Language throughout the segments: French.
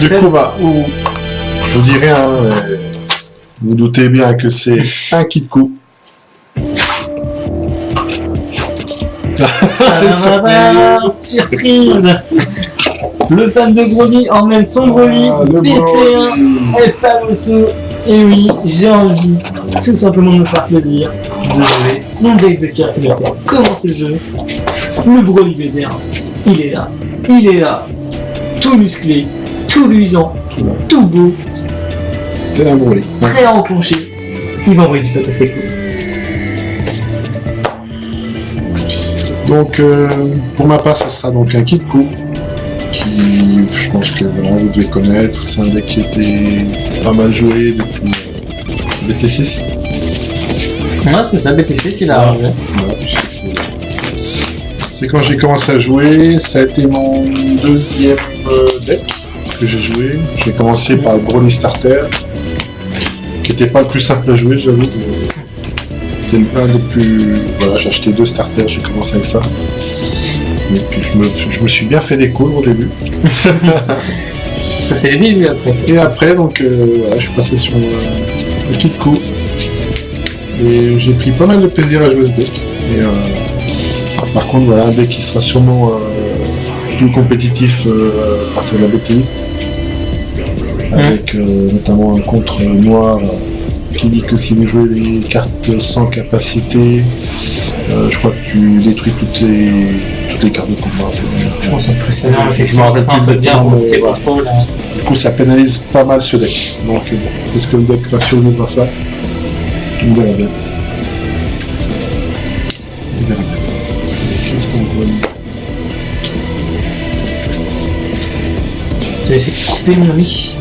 Du coup, bah, je vous dis rien, vous doutez bien que c'est un kit coup. Surprise. Le fan de Broly emmène son Broly BT1 Famoso. Et oui, j'ai envie tout simplement de me faire plaisir, de jouer mon deck de calculateur pour commencer le jeu. Le Broly BT1, il est là, tout musclé, tout luisant, tout beau, C'est un Broly. prêt à enclencher. Il va envoyer du pâte à steak. Donc, pour ma part, ça sera donc un kit coup. Qui, je pense que voilà, vous devez connaître. C'est un deck qui était pas mal joué depuis BT6. Ouais, c'est ça, BT6, il a arrivé. Voilà, puisque c'est quand j'ai commencé à jouer. Ça a été mon deuxième deck que j'ai joué. J'ai commencé par le Broly Starter, qui était pas le plus simple à jouer, j'avoue. C'était un des plus. Voilà, j'ai acheté 2 starters, j'ai commencé avec ça. Et puis je me suis bien fait des coups au début. Ça c'est les débuts après. Et après, donc, voilà, je suis passé sur le kit coup. Et j'ai pris pas mal de plaisir à jouer ce deck. Et, par contre, voilà, un deck qui sera sûrement plus compétitif à partir de la BT8. Avec notamment un contre noir qui dit que si vous jouez les cartes sans capacité, je crois que tu détruis toutes les cartes de combat. En fait. Je pense que précédemment, effectivement, ça fait un peu bien pour tes contrôles. Du coup, ça pénalise pas mal ce deck. Donc, bon, est-ce que le deck va survivre à ça? On verra bien. On verra bien. Qu'est-ce qu'on voit? Je vais essayer de couper mon lit.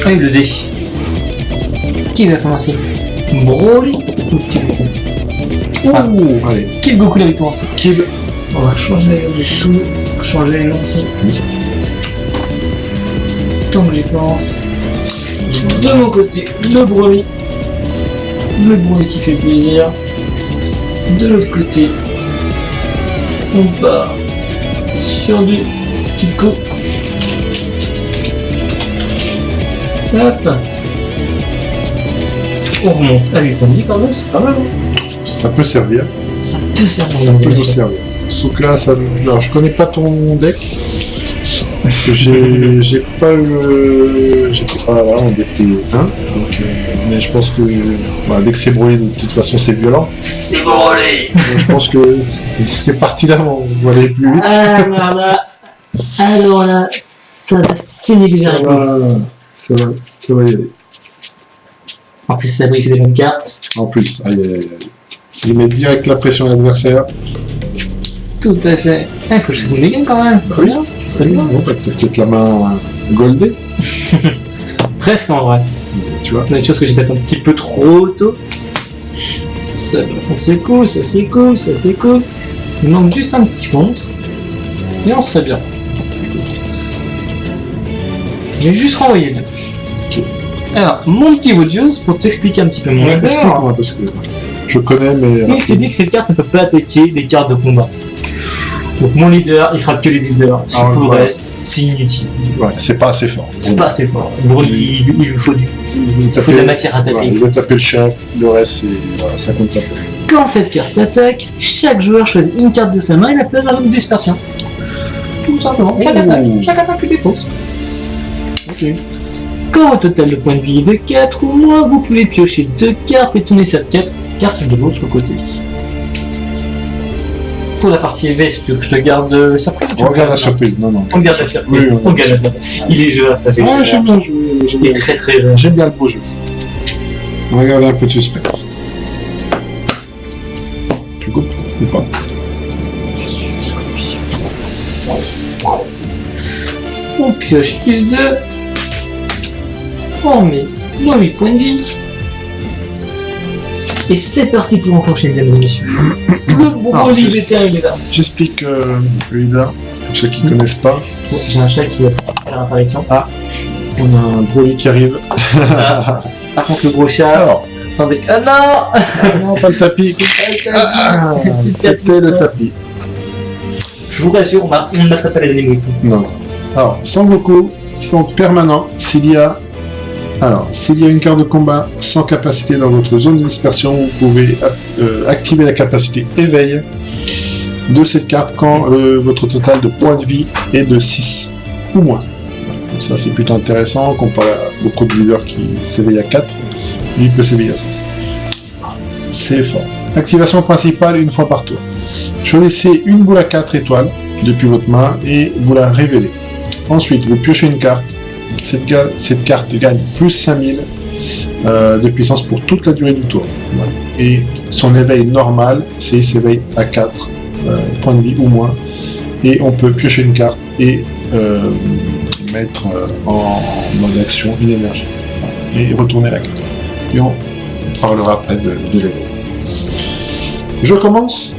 Ah oui, le dé. Qui va commencer? Broly ou Petit Goku? Oh, allez. Kid Goku l'avait commencé. Kid. On va changer les noms aussi. Tant que j'y pense. De mon côté, le Broly. Le Broly qui fait plaisir. De l'autre côté, on part sur du Kid Goku. Hop. On remonte à 8 points de vie quand même, c'est pas mal. Hein. Ça peut servir. Ça peut servir. Ça peut nous servir. Sauf que là, alors, je connais pas ton deck. Parce que j'ai pas eu. J'étais pas là en BT1. Donc, mais je pense que dès que c'est Broly, de toute façon, c'est violent. C'est Broly. Donc, je pense que c'est parti là, on va aller plus vite. Alors là, ça va saigner des haricots. Ça va y aller. En plus, ça brise des bonnes cartes. En plus, aïe. Il met direct la pression à l'adversaire. Tout à fait. Il faut que je fasse une game quand même. C'est Oui. bien. C'est bien. Bon, peut-être la main goldée. Presque en vrai. Tu vois. Il y a des choses que j'ai peut-être un petit peu trop tôt. Ça, c'est cool, ça c'est cool, ça c'est cool. Il manque juste un petit contre. Et on serait bien. Je vais juste renvoyer deux. Ok. Alors, mon petit Vodios, pour t'expliquer un petit peu mon leader. Explique-moi, parce que je connais, mais. Oui, je t'ai dit que cette carte ne peut pas attaquer des cartes de combat. Donc mon leader, il frappe que les leaders. Tout le reste, c'est inutile. Ouais, c'est pas assez fort. C'est pas assez fort. Broly, il lui faut de la matière à taper. Ouais, il va taper le chef, le reste, voilà, ça compte pas. Quand cette carte attaque, chaque joueur choisit une carte de sa main et la place dans la zone de dispersion. Tout simplement. Chaque attaque lui défausse. Ok. Quand au total de points de vie est de 4 ou moins, vous pouvez piocher 2 cartes et tourner cette carte de l'autre côté. Pour la partie EV, si tu veux que je te garde la surprise. On regarde la surprise, non. On garde la surprise. Oui, on garde la surprise. Il est joueur, ça fait. Ah, j'aime bien jouer. Il est très très jeune. J'aime bien le beau jeu. On va garder un peu de suspense. Tu coupes ou pas? On pioche plus 2. On met nos 8 points de vie. Et c'est parti pour enclencher, mesdames et messieurs. Le Broly BT1, il est là. J'explique le leader, pour ceux qui ne connaissent pas. Bon, j'ai un chat qui va faire apparition. Ah. On a un Broly qui arrive. Par contre, le gros chat. Alors, Attendez. Ah non. non, pas le tapis. C'était le tapis. Je vous rassure, on ne n'attrape pas les animaux ici. Non. Alors, Sangoku, compte permanent, s'il y a une carte de combat sans capacité dans votre zone de dispersion, vous pouvez activer la capacité éveil de cette carte quand votre total de points de vie est de 6 ou moins. Donc ça, c'est plutôt intéressant, comparé à beaucoup de leaders qui s'éveillent à 4, lui peut s'éveiller à 6. C'est fort. Activation principale une fois par tour. Choisissez une boule à 4 étoiles depuis votre main et vous la révélez. Ensuite, vous piochez une carte. Cette carte gagne plus 5000 de puissance pour toute la durée du tour. Et son éveil normal, c'est il s'éveille à 4 points de vie ou moins. Et on peut piocher une carte et mettre en mode action une énergie. Et retourner la carte. Et on parlera après de l'éveil. Je commence.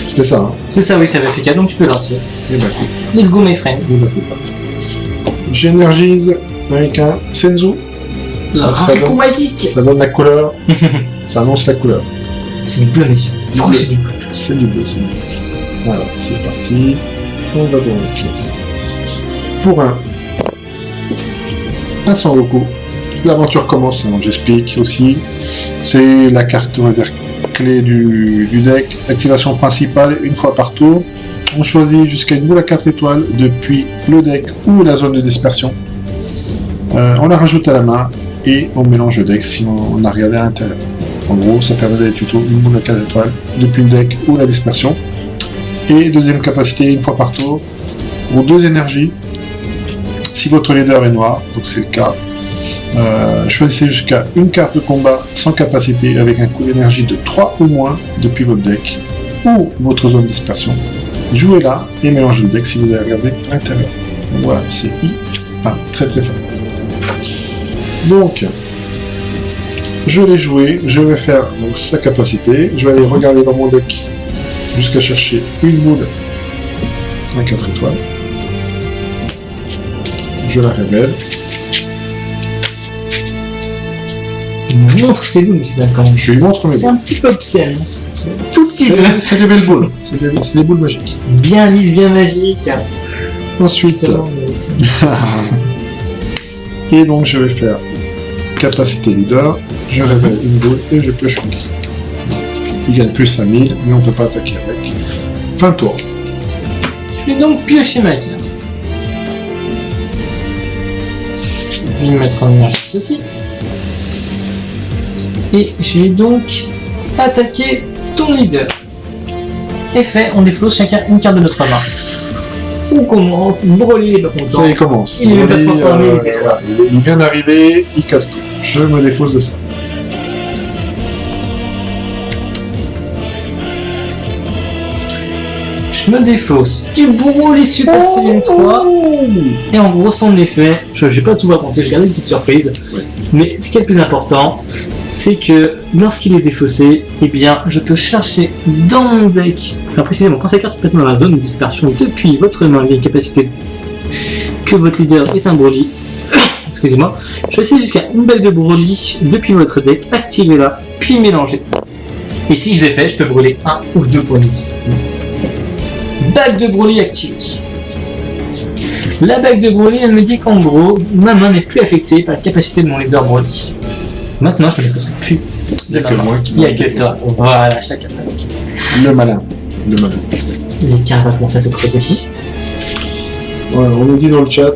C'était ça, hein. C'est ça, oui, ça va faire donc tu peux lancer. Et bah écoute. Let's go, my friend. Et bah c'est parti. J'énergise avec un Senzu. Coup magique. Ça donne la couleur. Ça annonce la couleur. C'est du bleu, messieurs. Je crois que c'est du bleu. C'est du bleu, c'est du bleu. Voilà, c'est parti. On va tourner le pied. Pour un Sangoku. L'aventure commence, donc j'explique aussi. C'est la carte, on va dire, clé du deck. Activation principale une fois par tour. On choisit jusqu'à une boule à 4 étoiles depuis le deck ou la zone de dispersion. On la rajoute à la main et on mélange le deck si on a regardé à l'intérieur. En gros, ça permet d'aller plutôt une boule à 4 étoiles depuis le deck ou la dispersion. Et deuxième capacité une fois par tour. Pour 2 énergies. Si votre leader est noir, donc c'est le cas. Choisissez jusqu'à une carte de combat sans capacité avec un coût d'énergie de 3 ou moins depuis votre deck ou votre zone de dispersion. Jouez-la et mélangez le deck si vous avez regardé à l'intérieur. Donc voilà, c'est très très fort. Donc, je l'ai joué, je vais faire donc, sa capacité. Je vais aller regarder dans mon deck jusqu'à chercher une boule à 4 étoiles. Je la révèle. Il me montre ses boules, monsieur Duncan. Je lui montre mes C'est boules. un petit peu obscène. C'est tout petit peu. C'est des belles boules. C'est des boules magiques. Bien lisse, bien magique. Ensuite, C'est bon, et donc je vais faire capacité leader. Je révèle une boule et je pioche une carte. Il gagne plus 5000, mais on ne peut pas attaquer avec. Fin de tour. Je vais donc piocher ma carte. Je vais mettre en image ceci. Et je vais donc attaquer ton leader. Effet, on défausse chacun une carte de notre main. On commence, Broly n'est pas content. Ça y commence. Il est même pas Broly, transformé, voilà, il vient d'arriver, il casse tout. Je me défausse de ça. Je me défausse du Broly Super Saiyan 3. Et en gros, son effet, je vais pas tout raconter, j'ai gardé une petite surprise. Ouais. Mais ce qui est le plus important, c'est que lorsqu'il est défaussé, eh bien, je peux chercher dans mon deck, enfin précisément quand sa carte est placée dans la zone de dispersion depuis votre main, il y a une capacité que votre leader est un Broly. Excusez-moi. Choisissez jusqu'à une bague de Broly depuis votre deck, activez-la, puis mélangez. Et si je l'ai fait, je peux brûler 1 ou 2 points de vie. Bague de Broly activée. La bague de Broly, elle me dit qu'en gros, ma main n'est plus affectée par la capacité de mon leader Broly. Maintenant, je ne me défausserai plus. Il n'y a que moi qui Il n'y a que toi. Voilà, chaque attaque. Le malin. Le malin. L'écart va commencer à se creuser. Voilà, on nous dit dans le chat,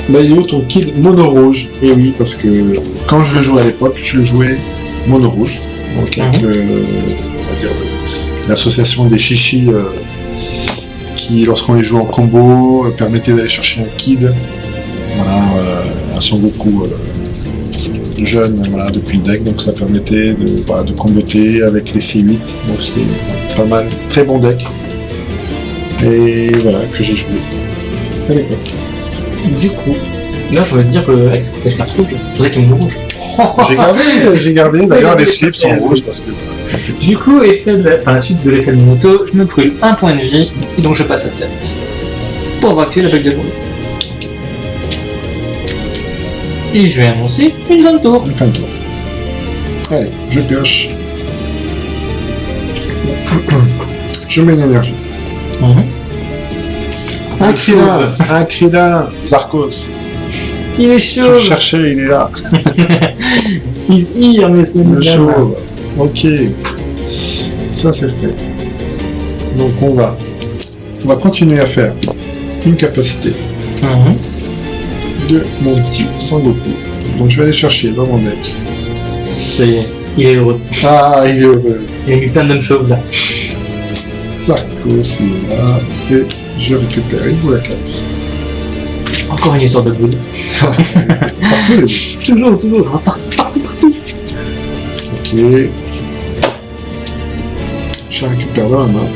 Maïo, ton kid mono rouge. Et oui, parce que quand je le jouais à l'époque, je le jouais mono rouge. Donc avec on va dire, l'association des chichis qui, lorsqu'on les joue en combo, permettait d'aller chercher un kid. Voilà, un Sangoku jeune, voilà, depuis le deck, donc ça permettait de comboter avec les C8. Donc c'était pas mal, très bon deck. Et voilà, que j'ai joué à l'époque. Du coup, là, je vais te dire qu'avec ce protège carte rouge, ton deck est mono rouge. J'ai gardé, d'ailleurs les slips sont rouges parce que... Du coup, la suite de l'effet de moto, je me brûle un point de vie, et donc je passe à 7. Pour avoir activé la bague de Broly. Et je vais annoncer une fin de tour. Une fin de tour. Allez, je pioche. Je mets l'énergie. Un Krillin, Zarkos. Il est Je chaud. le cherchais, il est là. He's here, mais c'est Le une chaud. Ok. Ça, c'est fait. Donc, on va continuer à faire une capacité de mon petit Sangoku. Donc, je vais aller chercher dans mon deck. Ça y est, il est heureux. Ah, il est heureux. Il a mis plein d'hommes chauves là. Zarkos, il est là. Et je récupère une boule à 4. Encore une histoire de boule. Toujours. Partout. Ok. Je la récupère dans ma main.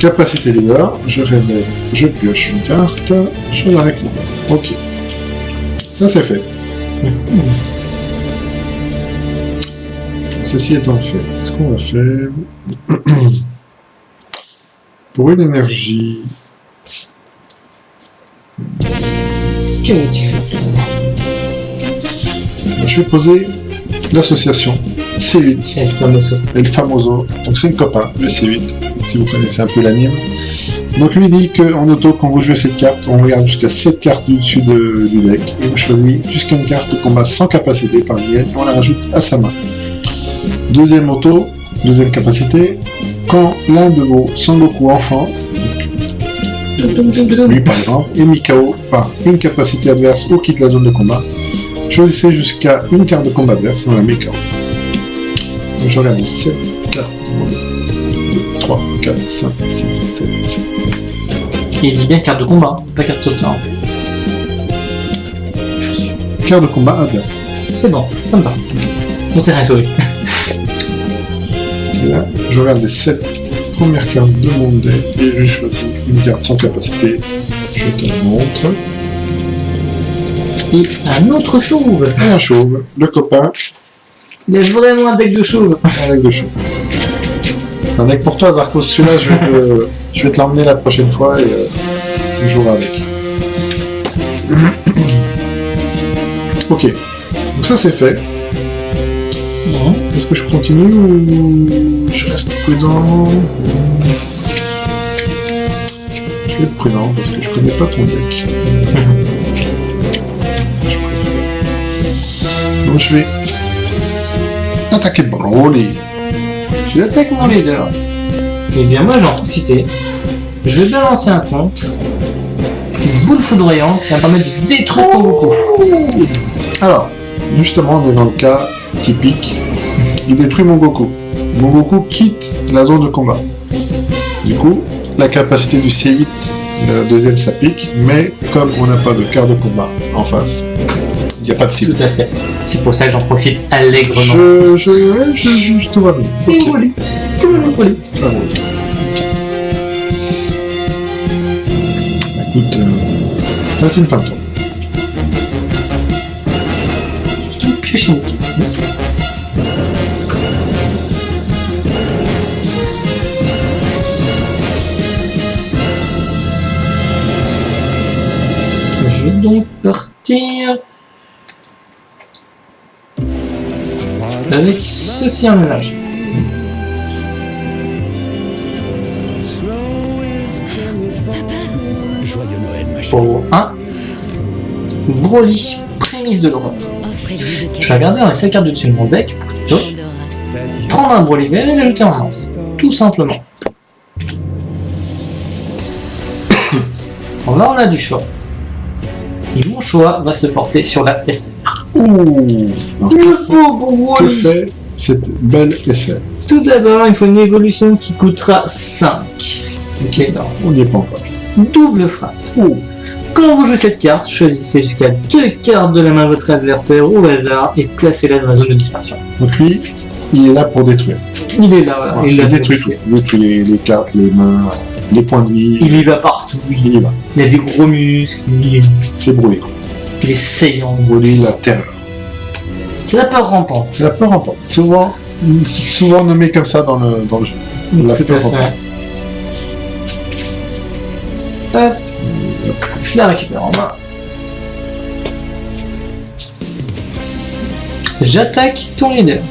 Capacité leader, je révèle, je pioche une carte, je la récupère. Ok. Ça c'est fait. Ceci étant fait, ce qu'on va faire pour une énergie. Que veux-tu faire? Je vais poser l'association C8. C'est le famoso. El Famoso, donc c'est une copain, le C8, si vous connaissez un peu l'anime. Donc lui dit qu'en auto, quand vous jouez cette carte, on regarde jusqu'à 7 cartes du dessus du deck, et vous choisissez jusqu'à une carte de combat sans capacité par mienne, et on la rajoute à sa main. Deuxième capacité, quand l'un de vos Sangoku enfants, lui par exemple, est mis KO par une capacité adverse ou quitte la zone de combat, choisissez jusqu'à une carte de combat adverse et on la met KO. Donc je regarde les 7 cartes. 2, 3, 4, 5, 6, 7. Il dit bien carte de combat, pas carte sauvegarde. Carte de combat adverse. C'est bon, comme ça. On s'est rien sauvé. Et là, je regarde les 7 premières cartes de mon deck et je choisis une carte sans capacité. Je te la montre. Et un autre chauve. Et un chauve, le copain. Il a vraiment un deck de chauve. Un deck de chauve. C'est un deck pour toi, Zarkos. Celui-là, je vais te l'emmener la prochaine fois et on jouera avec. Ok. Donc ça, c'est fait. Est-ce que je continue ou je reste prudent? Je vais être prudent parce que je connais pas ton deck. Donc je vais attaquer Broly. Je l'attaque mon leader. Et bien moi j'en profiter. Je vais balancer un compte. Une boule foudroyante qui va me permettre de détruire ton Goku. Alors, justement on est dans le cas typique. Il détruit mon Goku. Mon Goku quitte la zone de combat. Du coup, la capacité du C8, la deuxième ça pique, mais comme on n'a pas de carte de combat en face, il n'y a pas de cible. Tout à fait. C'est pour ça que j'en profite allègrement. Je te vois bien. C'est Broly. Tout le monde Broly. Ça roule. Bah, écoute, ça c'est une fin de tour. Je suis chimique. Je vais donc partir avec ceci en ménage. Pour 1, Broly, prémisse de l'horreur. Je vais regarder dans les 5 cartes du dessus de mon deck pour tuto, prendre un Broly vert et l'ajouter en main. Tout simplement. Bon, là on a du choix. Et mon choix va se porter sur la SR. Ouh. Le beau Que Broly. fait cette belle SR? Tout d'abord, il faut une évolution qui coûtera 5. C'est énorme. On n'y est pas encore. Double frappe. Ouh. Quand vous jouez cette carte, choisissez jusqu'à 2 cartes de la main de votre adversaire au hasard et placez-la dans la zone de dispersion. Donc lui, il est là pour détruire. Il est là, voilà. Voilà, il détruit tout. Il détruit les cartes, les mains, les points de vie. Il y va partout. Il y va. Il a des gros muscles. C'est Broly. Il est saillant. Broly, la terreur. C'est la peur rampante. C'est la peur rampante. Souvent nommé comme ça dans le jeu. La Tout peur à rampante. fait. Hop. Je la récupère en main. J'attaque ton leader.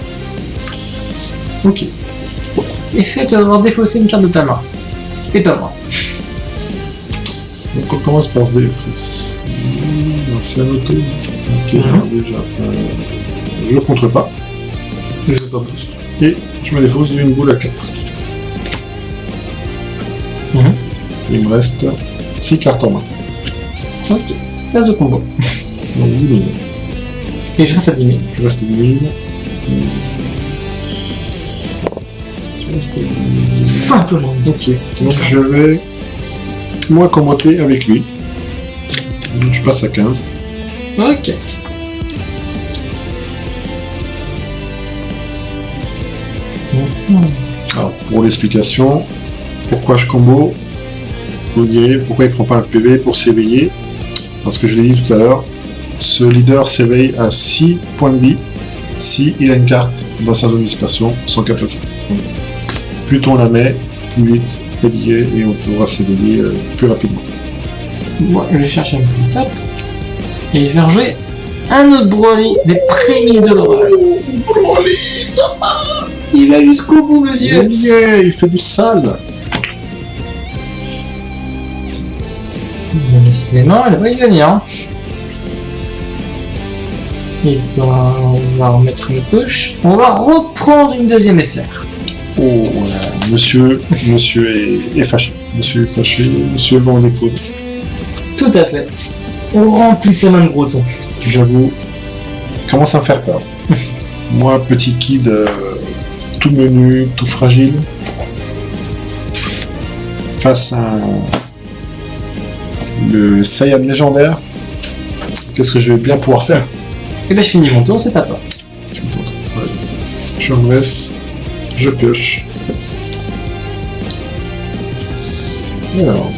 Ok. Et fais avoir défaussé une carte de ta main. Et pas moi. Donc on commence par se défausser. C'est un auto. C'est ok, déjà. Je contre pas. Je veux pas plus. Et je me défausse d'une boule à 4. Il me reste 6 cartes en main. Ok, phase de combo. Donc 10 000. Et je reste à 10 000. Je reste à 10 000. Tu restes à 10 000. Simplement. Ok. Donc je vais moi commenter avec lui. Donc, je passe à 15. Ok. Alors pour l'explication, pourquoi je combo, vous me direz pourquoi il prend pas un PV pour s'éveiller. Parce que je l'ai dit tout à l'heure, ce leader s'éveille à 6 points de vie si il a une carte dans sa zone de dispersion sans capacité. Donc, plus tôt on la met, plus vite éveillé et on pourra s'éveiller plus rapidement. Moi, je vais chercher une full tap. Et je vais rejouer un autre Broly des prémices de l'horreur. Broly, ça marche. Il va jusqu'au bout, monsieur. Il fait du sale. Décidément, elle va y venir. Hein. Et on va remettre une touche. On va reprendre une deuxième SR. Oh, voilà. Monsieur est fâché. Monsieur est fâché. Monsieur vend des codes. Tout à fait. On remplit ses mains de gros tons. J'avoue, commence à me faire peur. Moi, petit kid, tout menu, tout fragile, face à le Saiyan légendaire, qu'est-ce que je vais bien pouvoir faire? Et ben je finis mon tour, c'est à toi. Je me tente. Ouais. Je redresse, je pioche. Alors.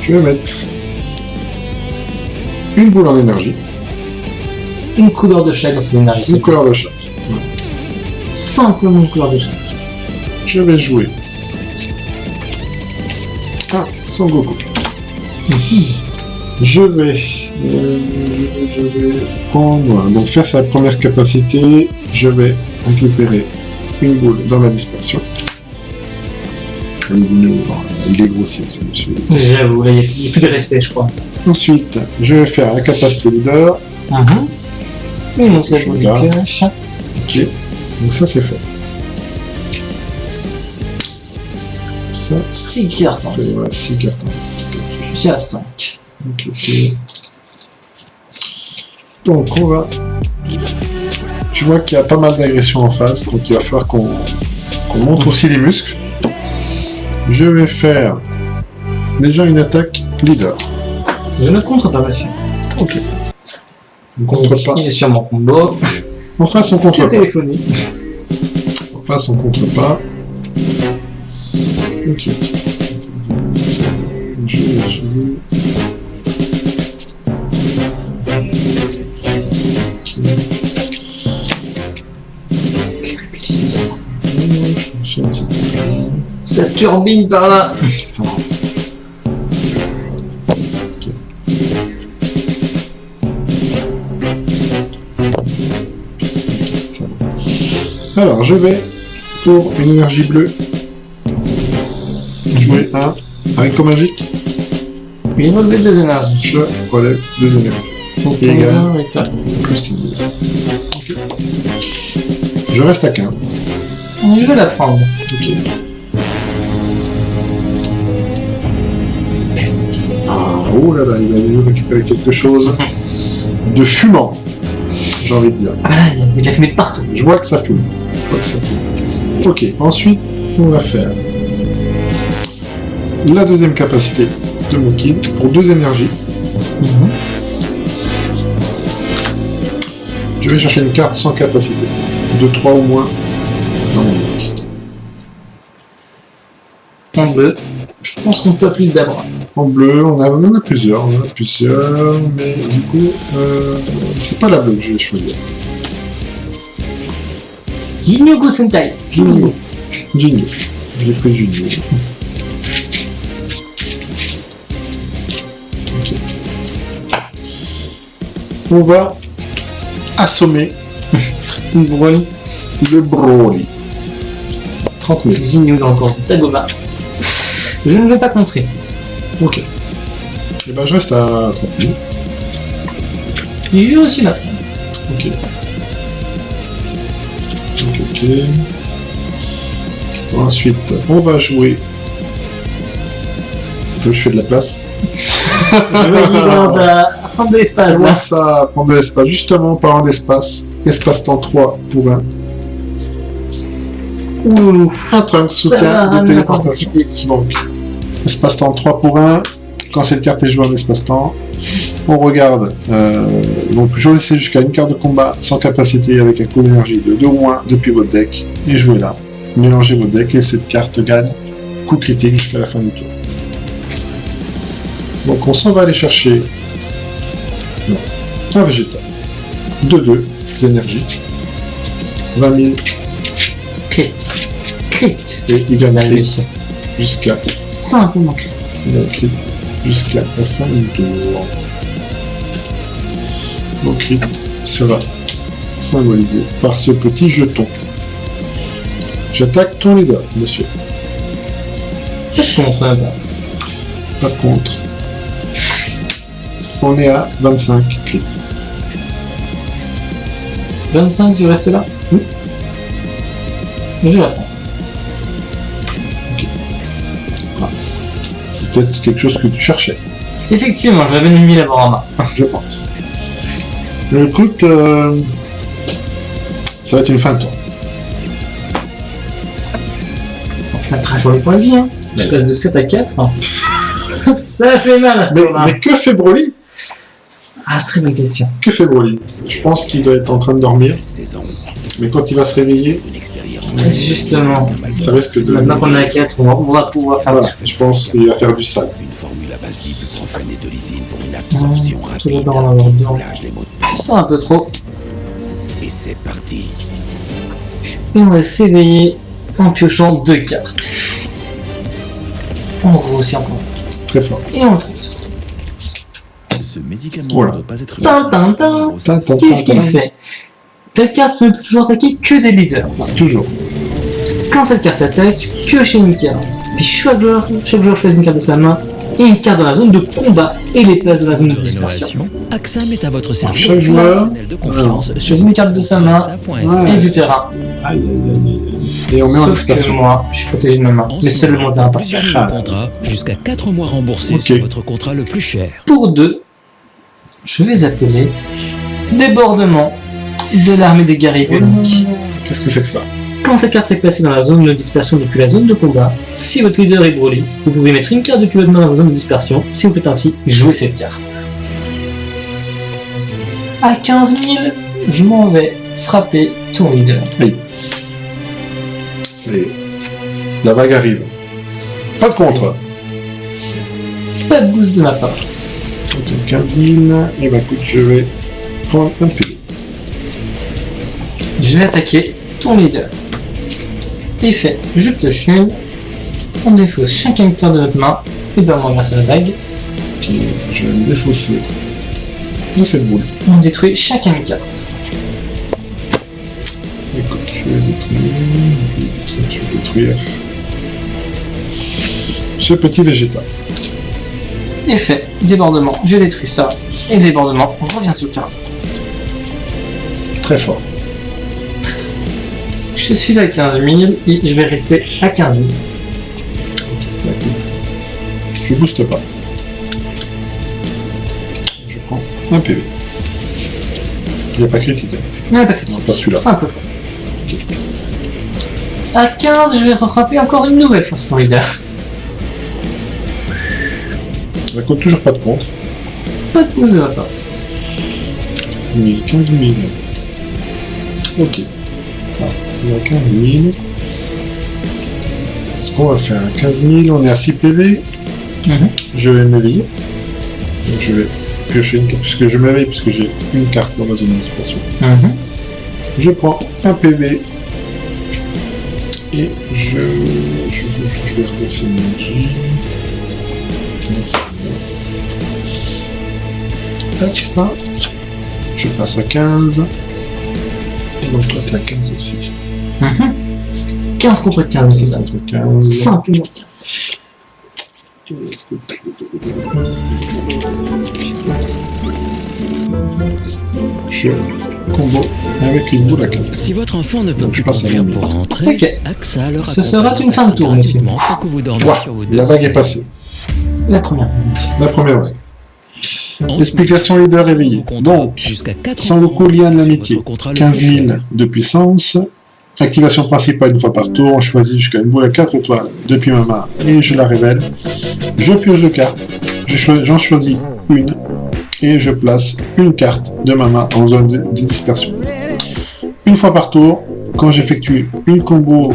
Je vais mettre une boule en énergie. Une couleur de chaque dans ces énergies. Une couleur de chaque. Simplement une couleur de chaque. Je vais jouer un Son Goku. Je vais prendre, donc faire sa première capacité, je vais récupérer une boule dans ma dispersion. Il est grossier, ce monsieur. J'avoue, là il n'y a plus de respect, je crois. Ensuite, je vais faire la capacité leader. Et non, c'est le cache. Ok, donc ça c'est fait. Ça, 6 cartes. ça fait, voilà, 6 cartes. Je suis à 5. Ok. Donc on va. Tu vois qu'il y a pas mal d'agressions en face, donc il va falloir qu'on montre aussi les muscles. Je vais faire déjà une attaque leader. Je ne contre pas, monsieur. Ok. On contre pas. Il est sur mon combo. En face, on contre C'est pas. téléphoné. En face, on contre pas. Ok. Je Ça turbine par là. Alors, je vais, pour une énergie bleue, jouer un haricot magique. Il relève 2 énergies. Je relève 2 énergies. Donc, Et égal, état. plus 6. Okay. Je reste à 15. Je vais la prendre. Ok. Ah, oh là là, il a dû récupérer quelque chose de fumant, j'ai envie de dire. Ah, il a fumé de partout. Je vois que ça fume. Ok, ensuite, on va faire la deuxième capacité de mon kid pour 2 énergies. Je vais chercher une carte sans capacité, de 3 ou moins dans mon deck. En bleu, je pense qu'on peut appeler d'abord. En bleu, on en a plusieurs, mais du coup, c'est pas la bleue que je vais choisir. Jinyu Gosentai. Jinyu. Jinyu. J'ai pris Jinyu. Ok. On va assommer Broly. le Broly. 30 000. Jinyu dans le camp de Tagoma. Je ne vais pas contrer. Ok. Et ben je reste à 30 000. Il joue aussi là. Ok. Ok. Ensuite, on va jouer. Je fais de la place. Je vais commence à prendre de l'espace Comment là. ça prendre de l'espace? Justement, parlant d'espace, espace-temps 3 pour 1. Ouh. Un trunk soutien de téléportation. téléportation. Donc, espace-temps 3 pour 1. Quand cette carte est jouée en espace-temps, on regarde. Donc, choisissez jusqu'à une carte de combat sans capacité avec un coût d'énergie de 2 ou 1 depuis votre deck et jouez là. Mélangez votre deck et cette carte gagne coup critique jusqu'à la fin du tour. Donc, on s'en va aller chercher un végétal. 2 énergies. 20 000 Crit. Crit. et il gagne La crit réussite. jusqu'à Simplement crit. crit jusqu'à la fin du tour. Donc crit sera symbolisé par ce petit jeton. J'attaque ton leader, monsieur. Pas de contre là-bas. Pas contre. On est à 25 crit. 25, tu restes là. Je la prends. Peut-être quelque chose que tu cherchais, Effectivement, j'avais bien mis l'avoir en main. je pense. Écoute, ça va être une fin de tour. Je vais très joli pour la vie. Hein. Je passe de 7 à 4. Hein. Ça fait mal à ce tour-là. Mais que fait Broly? Ah, très bonne question. Que fait Broly? Je pense qu'il doit être en train de dormir, mais quand il va se réveiller, Justement, ça risque de... maintenant qu'on est à 4, on va pouvoir faire Voilà, je pense qu'il va faire du sale. Une formule à base d'ibuprofène et de lysine pour une absorption tout rapide. d'abord, on va avoir dedans. Soulage les maux de ça un peu trop. Et c'est parti. Et on va s'éveiller en piochant 2 cartes. On grossit encore. Très fort. Et on transfère. Ce médicament Voilà. ne doit pas être... Tintin. Qu'est-ce qu'il fait? Cette carte peut toujours attaquer que des leaders. Toujours. Quand cette carte attaque, piochez une carte. Puis chaque joueur choisit une carte de sa main et une carte dans la zone de combat et les places de la zone de dispersion. Axam est à votre service. Chaque joueur, De confiance choisis une carte de sa main Ouais. et du terrain. Aïe, aïe, aïe. Et on met en Sauf que dispersion. moi, je suis protégé de ma main. Mais seul mon terrain parti. Plusieurs contrats, jusqu'à 4 mois remboursés Ok. sur votre contrat le plus cher. Pour 2, je vais appeler débordement de l'armée des Garibulk. Qu'est-ce que c'est que ça? Quand cette carte est placée dans la zone de dispersion depuis la zone de combat, si votre leader est Broly, vous pouvez mettre une carte depuis votre main dans la zone de dispersion. Si vous faites ainsi, jouez cette carte. À 15 000, je m'en vais frapper ton leader. C'est... La vague arrive. Pas contre. Pas de boost de ma part. Ok, 15 000. Et bah écoute, je vais prendre un peu. Je vais attaquer ton leader. Effet, je pioche une. On défausse chaque carte de notre main, évidemment grâce à la vague. Ok, je vais me défausser de cette boule. On détruit chacun une carte. Écoute, je vais détruire ce petit végétal. Effet, débordement, je détruis ça. Et débordement, on revient sur le terrain. Très fort. Je suis à 15 000 et je vais rester à 15 000. Bah, écoute, je booste pas. Je prends un PV. Il n'y a pas critique. Hein. Non, pas critique. Non, pas celui-là. Simple. À 15, je vais frapper encore une nouvelle fois sur mon leader. Ça coûte toujours pas de compte. Pas de pouce de ma part. 15 000, 15 000. Ok. Alors, il y a 15 000. Ce qu'on va faire, 15 000, on est à 6 PV. Je vais m'éveiller. Donc je vais piocher une carte, puisque je m'éveille, puisque j'ai une carte dans ma zone de dispersion. Je prends un PV Et je vais redresser l'énergie. Hop. Je passe à 15. Et donc toi t'es à 15 aussi. 15 contre 15, monsieur. Contre 15. Simplement 15. Je combo avec une boule à 4. Si votre enfant ne peut Donc, plus je passe à conduire la nuit. pour rentrer, Ok. AXA leur Ce sera accompagne une fin de tour, monsieur. gratuitement pour que vous dormiez Ouah, sur vos deux la vague est oreilles. passée. La première. La première vague. Ensuite, Explication leader réveillé. vos contrats Donc, jusqu'à 4 Sangoku ans lien de sur l'amitié. votre contrat le 15 plus 000 cher. de puissance. Activation principale une fois par tour. On choisit jusqu'à une boule à 4 étoiles depuis ma main et je la révèle. Je pioche deux cartes. J'en choisis une et je place une carte de ma main en zone de dispersion. Une fois par tour, quand j'effectue une combo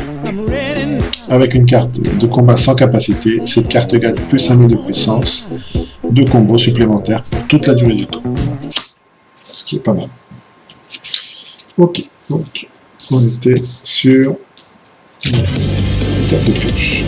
avec une carte de combat sans capacité, cette carte gagne plus 5000 de puissance de combo supplémentaires pour toute la durée du tour. Ce qui est pas mal. Ok, donc on était sur l'étape de pioche.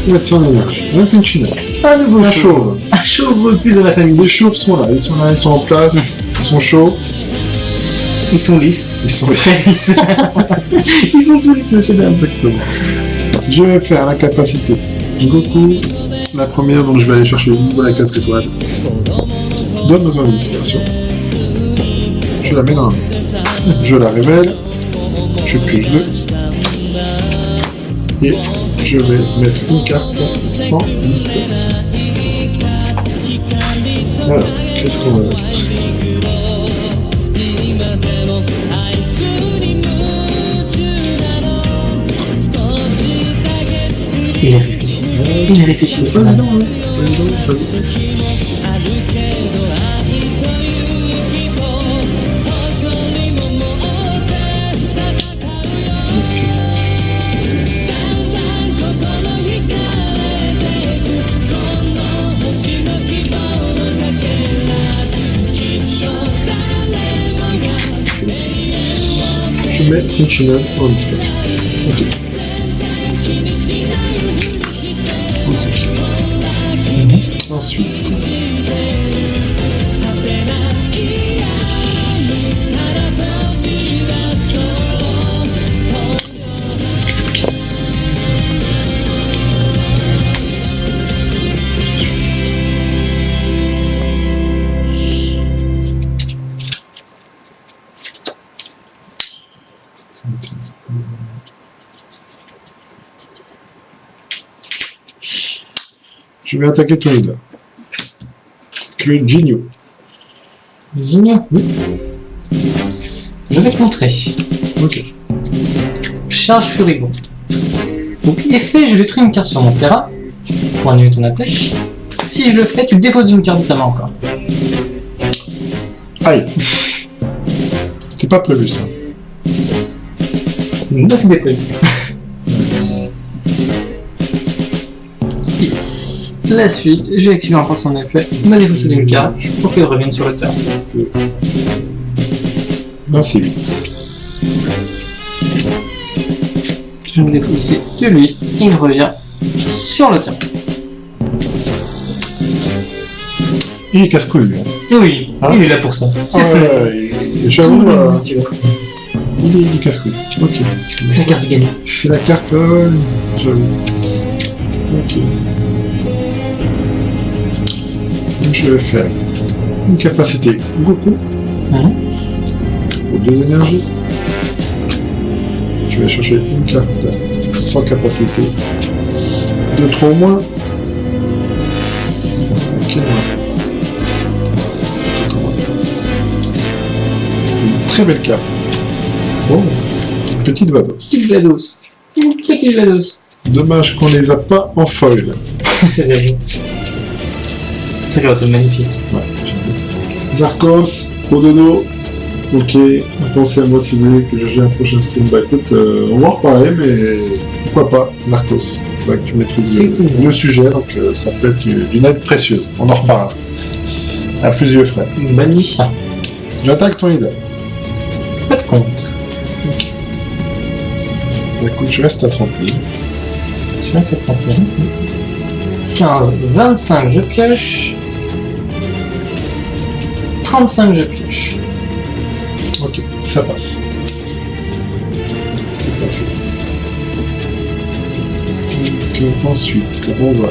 Mettre son énergie. Un Tenchina. Un nouveau Un chauve. chauve. Un chauve plus de la famille. Les chauves sont là, ils sont en place, ils sont chauds, Ils sont lisses. ils sont Très lisses. Ils sont tous lisses, monsieur Burns. exactement. Je vais faire la capacité Goku. La première, donc je vais aller chercher une boule à 4 étoiles. Donne besoin de dispersion. Je la mets dans la main. Je la révèle. Je pioche deux. Et je vais mettre une carte en dispersion. Alors, qu'est-ce qu'on va mettre? Il réfléchit. Il réfléchit. C'est pas évident, hein. C'est pas évident, pas évident. Je mets Tenchinan en dispersion. Ok. Ensuite. Je vais attaquer ton leader. Avec le Jinyu. Génial. Oui. Je vais te montrer. Ok. Charge furibonde. Donc, effet, je détruis une carte sur mon terrain pour annuler ton attaque. Si je le fais, tu défautes d'une carte de ta main encore. Aïe. C'était pas prévu ça. Moi, c'était prévu. La suite, je vais activer encore son effet, me défausser d'une carte pour qu'elle revienne sur le terrain. Non, c'est 8. Je vais me défausser de lui, il revient sur le terrain. Il est casse-couille, lui. Hein. Oui, Ah. il est là pour ça. C'est ça. J'avoue, Tout le monde est sûr. il est casse-couille. Ok. C'est la carte gagnante. C'est la carte, j'avoue. Ok. Donc je vais faire une capacité Goku pour 2 énergies. Je vais chercher une carte sans capacité. 2 trop au moins. Ok, une très belle carte. Bon, une petite Vados. Petite Vados. Une petite Vados. Dommage qu'on les a pas en foil. C'est bien. Ça doit être magnifique. Ouais, Zarkos, Ododo, ok, pensez à moi si vous voulez que je joue un prochain stream. Bah écoute, on va en reparler, mais pourquoi pas, Zarkos. C'est vrai que tu maîtrises le sujet, donc ça peut être d'une aide précieuse. On en reparle. À plus vieux frais. Magnifique. J'attaque ton leader. Pas de compte. Écoute, je reste à 30 000. Je reste à 30 000. 15, 25, je pioche. 35, je pioche. Ok, ça passe. C'est passé. Donc, ensuite, on va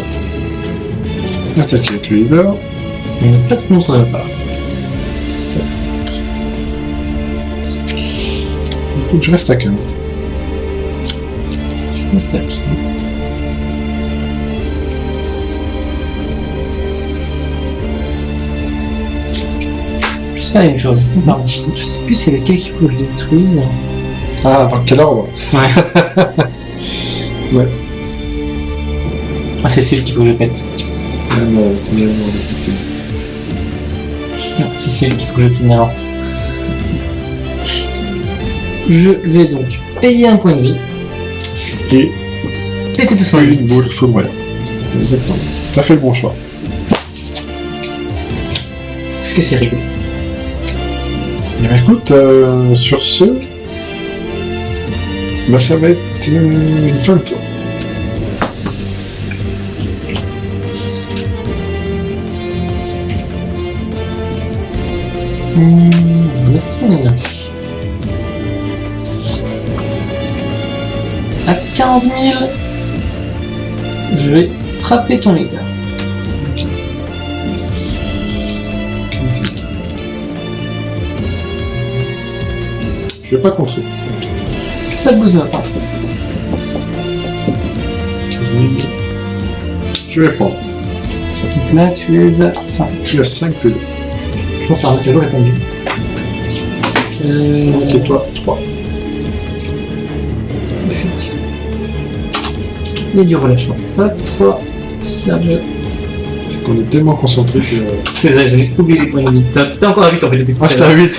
attaquer avec le leader. Pas de monstre de ma part. Écoute, je reste à 15. Je reste à 15. Je sais pas une chose. Pardon. Je sais plus c'est lequel qu'il faut que je détruise. Ah, dans quel ordre? Ouais. Ouais. Ah, c'est celle qu'il faut que je pète. Ah non, c'est Non, c'est celle qu'il faut que je tue avant. Je vais donc payer un point de vie. Et Péter tout son une vite. boule full, voilà. Exactement. T'as fait le bon choix. Est-ce que c'est réglé? Eh bien, écoute, sur ce, bah, ça va être une fin de tour. Médecine. À 15 000, je vais frapper ton leader. Comme ça. Je vais pas contrer. Pas de boost de ma part. 15 000. Je vais prendre. Donc là, tu es à 5. Je suis à 5 plus 2. Je pense que ça aurait toujours répondu. 5 et toi, 3. Effectivement. Il y a du relâchement. Hop, 3. Serge. C'est qu'on est tellement concentré que. C'est ça, j'ai oublié les points de vie. T'étais encore à 8 en fait depuis tout Ah, à j'étais à l'heure. 8.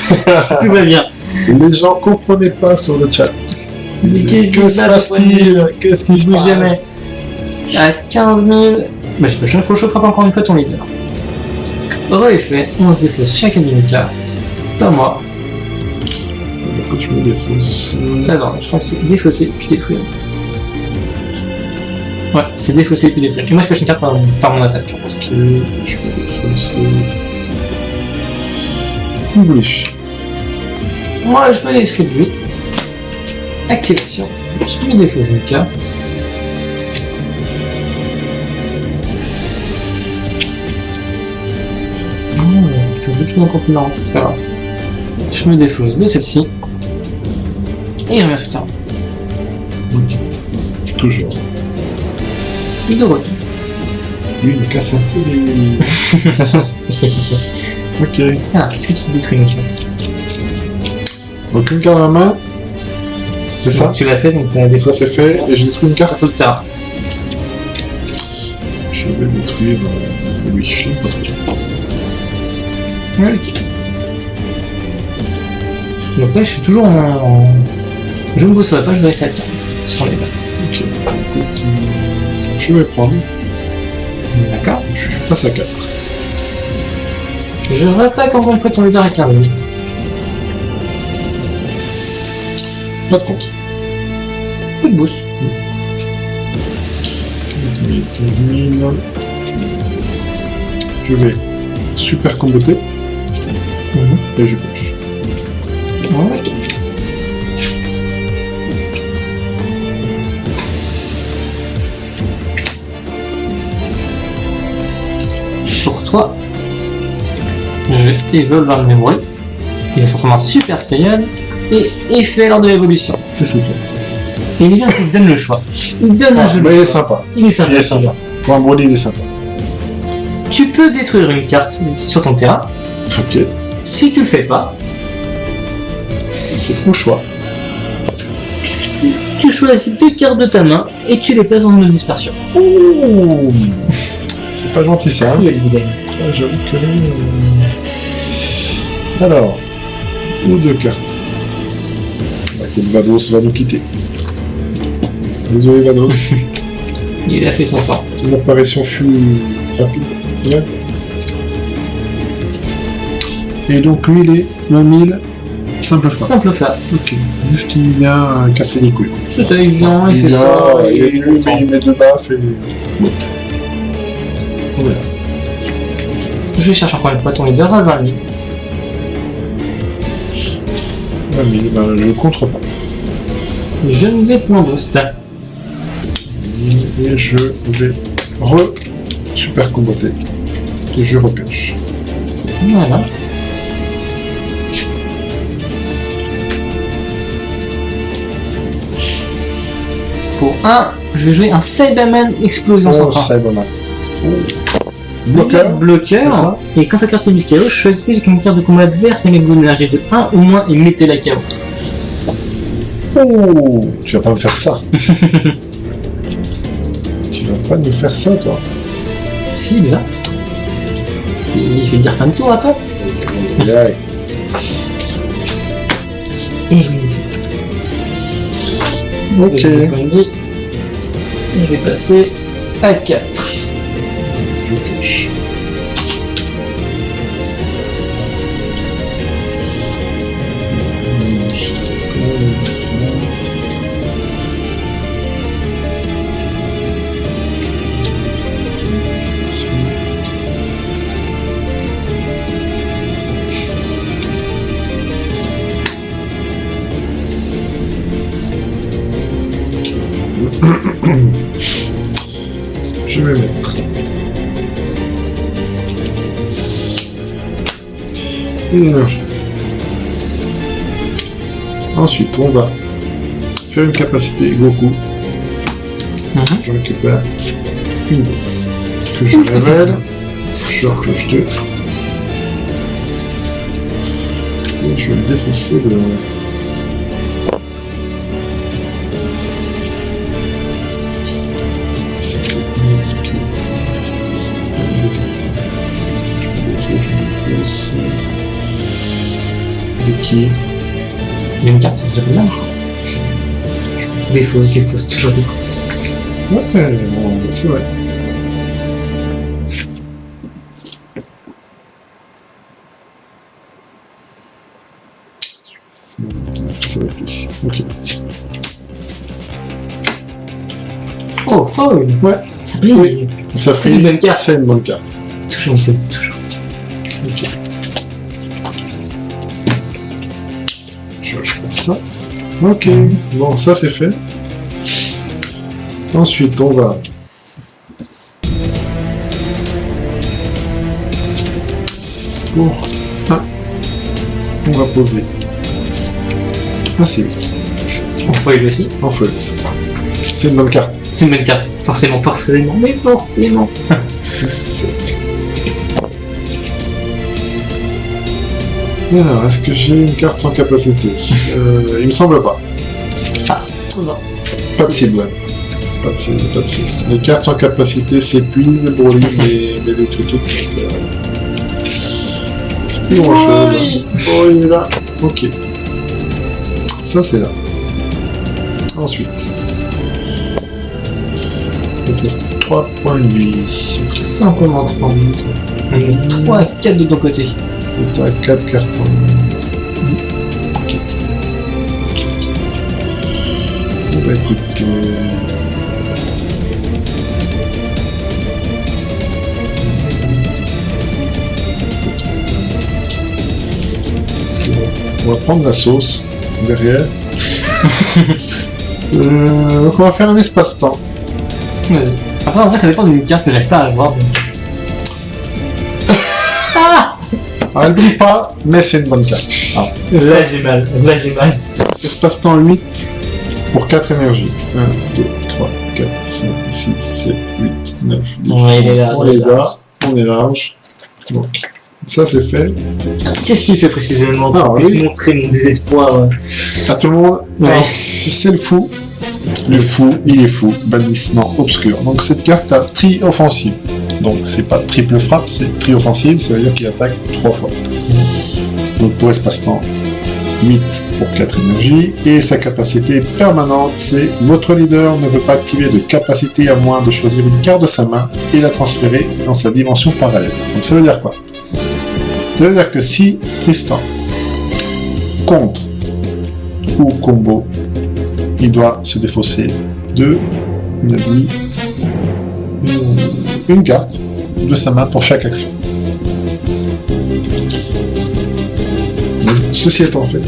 Tout va bien. Les gens comprenaient pas sur le chat. Ils Mais disaient, qu'est-ce que qui se se passe, passe-t-il? Qu'est-ce qui se bouge jamais. passe? À 15 000. Bah, je peux faut que je frappe encore une fois ton leader. Re-effet, on se défausse chacun d'une carte. C'est à moi. Écoute, je me défausse. Ça va, je crois que c'est défausser puis détruire. Ouais, c'est défausser puis détruire. Et moi je pioche une carte par mon attaque. Parce que je me défausse. Publish. Moi je me distribue. Activation. Je me défausse une carte. Je fais beaucoup de choses encore plus marrantes, c'est pas grave. Je me défausse de celle-ci. Et je reviens sur le terrain. Ok. Toujours. De retour. Lui, il me casse un peu les. Ok. Ah, qu'est-ce que tu te détruis, Nick? Donc une carte à la main. C'est ça? Tu l'as fait, donc tu as Ça défaussé. c'est fait. Et je détruis une carte. Sur le terrain. Je vais détruire le wifi. Ok. Donc là, je suis toujours en... Je ne bosse pas, je vais rester à 15 sur les balles. Ok. Écoute, je vais prendre. D'accord. Je passe à 4. Je rattaque encore une fois ton leader à 15 000. Pas de compte. Peu de boost. 15 000, 15 000. Je vais super comboter et je pioche. Ok. Pour toi, je vais évoluer le memory. Il est essentiellement super saiyan et effet lors de l'évolution. Qu'est-ce qu'il fait? Et il est bien qu'il te donne le choix. Il donne un jeu de Mais il est choix. sympa. Il est sympa. Il est sympa. Pour un Broly, il est sympa. Tu peux détruire une carte sur ton terrain. Ok. Si tu le fais pas, C'est mon choix. tu choisis 2 cartes de ta main et tu les places dans une dispersion. Ouh. C'est pas gentil ça. Hein. Il y a le dilemme. Ah, j'avoue que là. Alors, ou 2 cartes. Bah, écoute, Vados va nous quitter. Désolé Vados. Il a fait son temps. Ton apparition fut rapide. Ouais. Et donc lui, il est 20 000 simple frappe. Simple frappe. Ok. Juste il vient casser les couilles. C'est ça, il vient, il fait ça, il met deux baffes et... Bon. Voilà. Je cherche encore une fois ton leader à 20 000. 20 000, ben je contre pas. Et je ne vais point boost. Et je vais super comboter. Et je repêche. Voilà. Pour 1, je vais jouer un Cyberman Explosion Oh, centrale. Cyberman. Bloqueur. Bloqueur. Et quand sa carte est mise KO, choisissez une carte de combat adverse avec une énergie de 1 ou moins et mettez-la KO. Oh, tu vas pas me faire ça. Tu vas pas nous faire ça, toi. Si, il est là. Et je vais dire fin de tour à toi. Aïe. Et je Ok. Je vais passer à 4. Je pêche. Je vais mettre une énergie. Ensuite, on va faire une capacité Goku. Je récupère une bouffe que je révèle. Je repioche 2. Et je vais me défoncer de... De qui? Il y a une carte, c'est déjà bien. Défausse, toujours défausse. Ouais, bon, c'est vrai. Ça va plus. Ok. Oh, foil. Ouais. Ça brille. Oui. Ça fait C'est une bonne carte. C'est une bonne carte. Toujours, c'est toujours. Ok. Je vais faire ça. Ok. Bon, ça c'est fait. Ensuite, on va... Pour 1, on va poser assez vite. On foil aussi. En foil. C'est une bonne carte. C'est une bonne carte. Forcément. Mais forcément. 6, 7. Alors, est-ce que j'ai une carte sans capacité? Il me semble pas. Ah. Non. Pas de cible. Pas de cible. Les cartes sans capacité s'épuisent, Broly mais détruit toutes. Plus grand chose. Oui. Oh, il est là. Ok. Ça, c'est là. Ensuite. Il te reste 3 points de vie. Simplement 3 minutes. 3 à 4 de ton côté. Et t'as 4 cartons. Ok. Bon bah écoute... On va prendre la sauce derrière. Donc on va faire un espace-temps. Vas-y. Après, en vrai, ça dépend des cartes que j'arrive pas à voir. Donc... Ah, Elle brille pas, mais c'est une bonne carte. Ah. là, j'ai mal. Espace-temps 8 pour 4 énergies. 1, 2, 3, 4, 5, 6, 7, 8, 9, 10. Ouais, il est large, on il est les a, on est large. Donc, ça c'est fait. Qu'est-ce qu'il fait précisément Ah, pour oui. montrer mon désespoir? À tout le monde, Ouais. alors, c'est le fou. Le fou, il est fou. Bannissement obscur. Donc cette carte a tri-offensive. Donc c'est pas triple frappe, c'est tri-offensive, ça veut dire qu'il attaque 3 fois. Donc pour espace-temps, 8 pour 4 énergies. Et sa capacité permanente, c'est votre leader ne peut pas activer de capacité à moins de choisir une carte de sa main et la transférer dans sa dimension parallèle. Donc ça veut dire quoi? Ça veut dire que si Tristan contre ou combo, il doit se défausser de, on a dit, une carte de sa main pour chaque action. Ceci étant fait.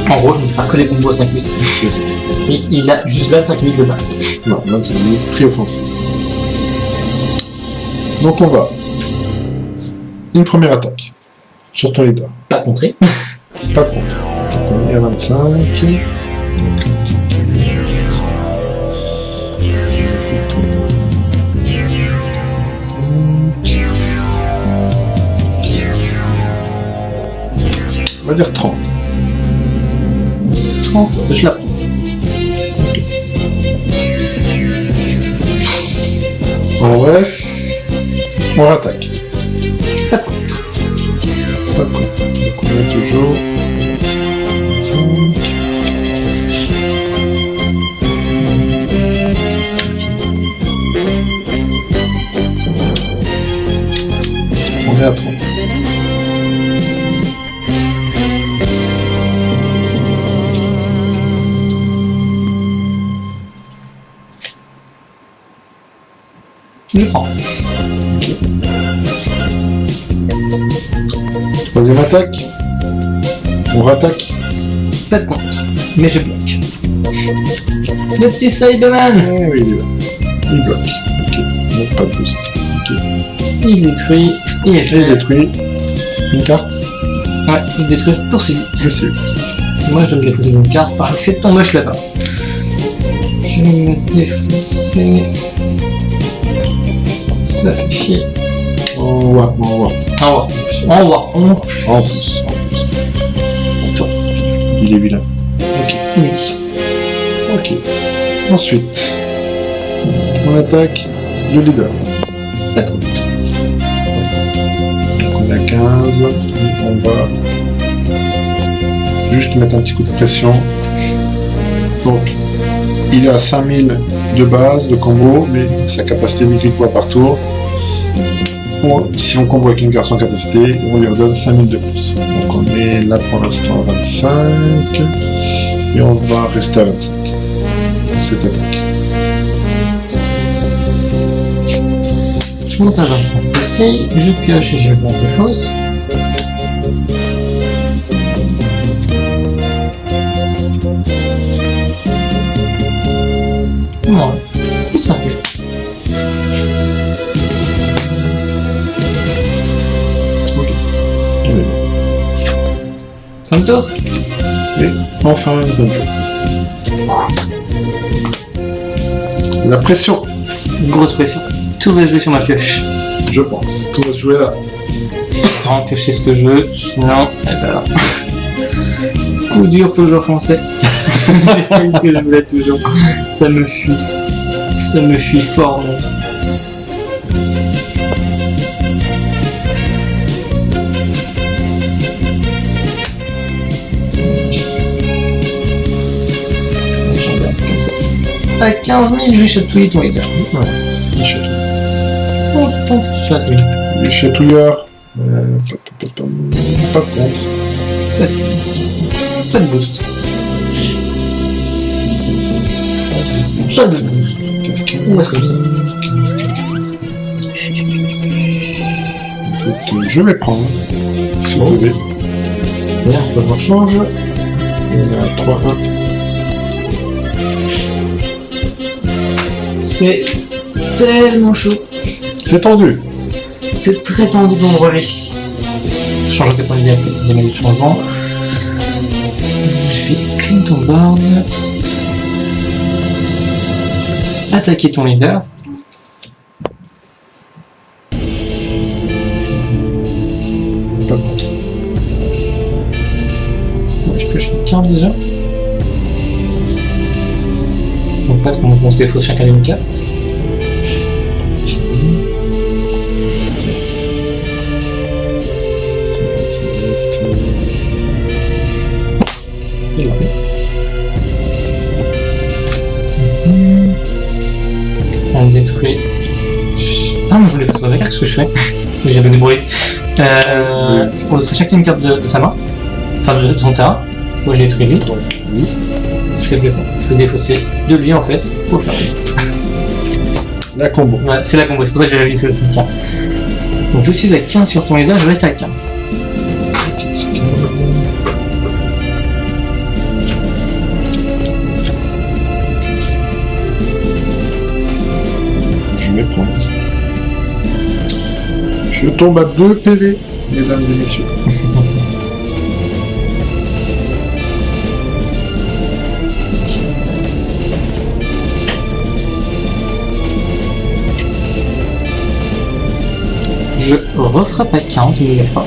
En gros, je vais me faire que des combos à 5 minutes. Et il a juste 25 minutes de base. Non, 25 minutes, très offensif. Donc on va. Une première attaque. Sur ton leader. Pas contré. Pas contre. Donc on est à 25. On va dire 30. 30, je la prends. On reste. On rattaque. Pas contre. Pas contre. Donc on a toujours 5. On est à 30. Je prends. Troisième attaque. On rattaque. Pas de contre. Mais je bloque. Le petit Cyberman. Eh oui, il est là. Il bloque. Ok. Donc pas de boost. Ok. Il détruit. Il est Il fait. détruit une carte. Ouais, il détruit tout c'est vite. C'est 8. Moi je dois me défausser d'une carte par effet de ton moche là-bas. Je vais me défausser. Ça fait chier. En warp. En war. En plus. Toi. Il est vilain. Ok. Oui. Ok. Ensuite, on attaque le leader. Pas de contre. Donc on est à 15. On va juste mettre un petit coup de pression. Donc, il est à 5000 de base, de combo, mais sa capacité est 18 fois par tour. Si on combo avec une carte sans capacité, on lui redonne 5000 de plus. Donc on est là pour l'instant à 25. Et on va rester à 25 pour cette attaque. Je monte à 25 aussi. Je pioche et je prends des fausses. Non, plus simple. Ok. On est bon. Fin de tour. Et enfin une bonne chose. La pression, Une grosse pression. Tout va jouer sur ma pioche. je pense. Tout va se jouer là. Je vais piocher ce que je veux, sinon, eh ben, coup dur pour le joueur français. J'ai fait ce que je voulais toujours. Ça me fuit fort. Non. À 15 000, je vais chatouiller ton leader. Ouais, il chatouille. Autant chatouiller. Les chatouilleurs, pas de contre. Pas de boost. Pas de boost. Où est-ce que c'est? Écoute, je vais prendre. Si vous devez. D'ailleurs, il faut que je change. On est à 3-1. C'est tellement chaud. C'est tendu. C'est très tendu pour mon relais. Je change tes points de vie après si jamais il y a du changement. Je vais clean ton board. Attaquer ton leader. Pas de contre. Je pioche une carte déjà. Donc pas qu'on se défausse chacun d'une carte. C'est là. On détruit Ah, moi je voulais faire ma carte, ce que je fais. J'ai bien débrouillé. On détruit chacun une carte de sa main. Enfin, de son terrain. Moi je détruis lui. Oui. C'est que je vais défausser de lui en fait. Pour faire lui. La combo. Ouais, c'est la combo, c'est pour ça que j'avais mis sur le cimetière. Donc je suis à 15 sur ton leader, je reste à 15. Je vais prendre. Je tombe à 2 PV, mesdames et messieurs. Je refrappe à 15 une nouvelle fois.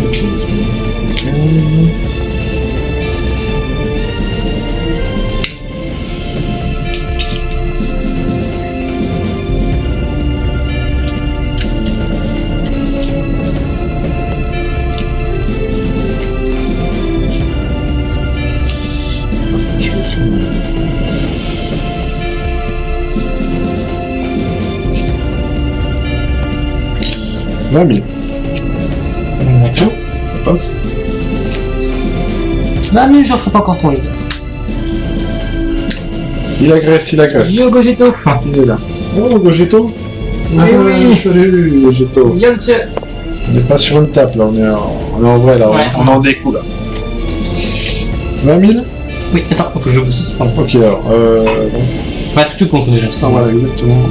Ok, 15. Je vais faire 20 000. D'accord. Ça passe. 20 000, je refrappe encore ton leader. Il agresse, il agresse. Yo Gogito. Il est là. Oh, Gogito. Ah, oui. salut, Gogito. Yo monsieur. On n'est pas sur une table, là, on est en vrai, là, Ouais. on est en découp, là. 20 000. Oui, attends, faut que je booste ça. Ok, alors, bon. Enfin, est-ce que tu comptes déjà? Ah, voilà, exactement.